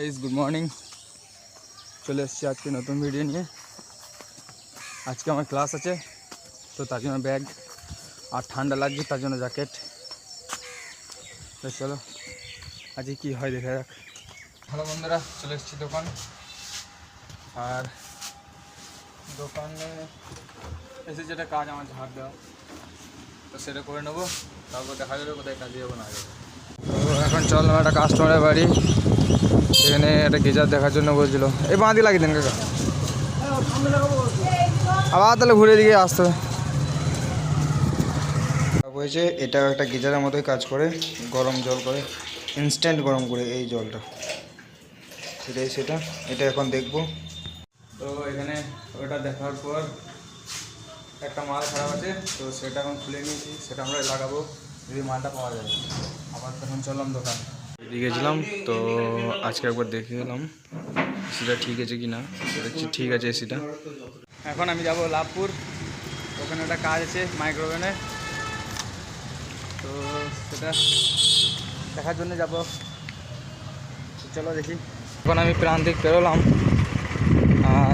Guys good morning. চলে এসেছি আজকে নতুন ভিডিও নিয়ে। আজকে আমার ক্লাস আছে, তো তার জন্য ব্যাগ, আর ঠান্ডা লাগছে তার জন্য জ্যাকেট। তো চলো আজকে কী হয় দেখা যাক। হ্যালো বন্ধুরা, চলে এসেছি দোকান। আর দোকানে এসে যেটা কাজ আমার ঝাড় দেওয়া, তো সেটা করে নেবো, তারপর দেখা যাবে কোথায় কাজে যাবো না যাবো। তো এখন চললাম একটা কাস্টমারের বাড়ি। এখানে একটা গিজার দেখার জন্য বলছিল। এই বাঁধি লাগিয়ে দেন কাকা, আবার তাহলে ঘুরে দিকে আসতে হবে। বলছে এটা একটা গিজারের মতোই কাজ করে, গরম জল করে, ইনস্ট্যান্ট গরম করে এই জলটা, সেটা এটা এখন দেখবো। তো এখানে ওটা দেখার পর একটা মাল খারাপ আছে, তো সেটা এখন খুলে নিয়েছি, সেটা আমরা লাগাবো যদি মালটা পাওয়া যায়। আবার তখন চললাম দোকান দিয়ে গেছিলাম, তো আজকে একবার দেখে গেলাম এসিটা ঠিক আছে কি না। দেখছি ঠিক আছে এসিটা। এখন আমি যাব লাভপুর, ওখানে একটা কাজ আছে মাইক্রোওভেনের, তো সেটা দেখার জন্য যাব। চলো দেখি। এখন আমি প্রান্তিক পেরোলাম,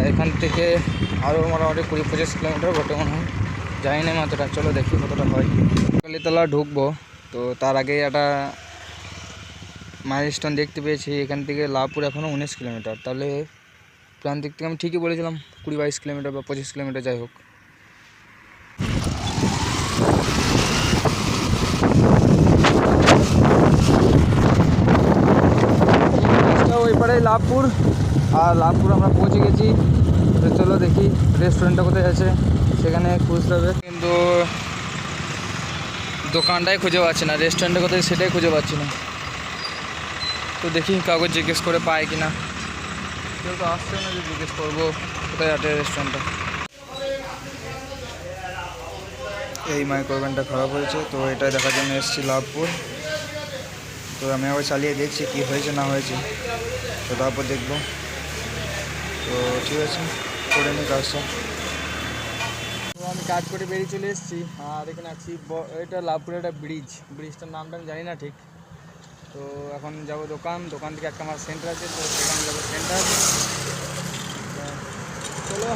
এখান থেকে আরও মোটামুটি 20-25 কিলোমিটার বটে মনে হয়, যাই না মাত্রটা। চলো দেখি কতটা হয়। কালীতলা ঢুকবো, তো তার আগে একটা মাইলস্টোন দেখতে পেয়েছি। এখান থেকে লাভপুর এখনও 19 কিলোমিটার, তাহলে প্রান্তিক থেকে আমি ঠিকই বলেছিলাম 20-22 কিলোমিটার বা 25 কিলোমিটার, যাই হোক। ওই পাড়ায় লাভপুর, আর লাভপুর আমরা পৌঁছে গেছি। তো চলো দেখি রেস্টুরেন্টটা কোথায় আছে, সেখানে খুঁজতে হবে। কিন্তু দোকানটাই খুঁজে পাচ্ছি না, রেস্টুরেন্টটা কোথায় সেটাই খুঁজে পাচ্ছি না। তো দেখি কাগজ জিজ্ঞেস করে পাই কি না। কেউ তো আসছে না যে জিজ্ঞেস করবো কোথায় আছে রেস্টুরেন্টটা। এই মাইক্রোওভেনটা খারাপ হয়েছে, তো এটা দেখার জন্য এসেছি লাভপুর। তো আমি আবার চালিয়ে দেখছি কি হয়েছে না হয়েছে, তো তারপর দেখবো। তো ঠিক আছে, করে নিই কাজটা। তো আমি কাজ করে বেরিয়ে চলে এসেছি, আর এখানে আছি। এটা লাভপুরের একটা ব্রিজটার নামটা আমি জানি না ঠিক। তো এখন যাব দোকান থেকে একটা আমার সেন্টার আছে, তো সেখানে যাবো সেন্টার। চলো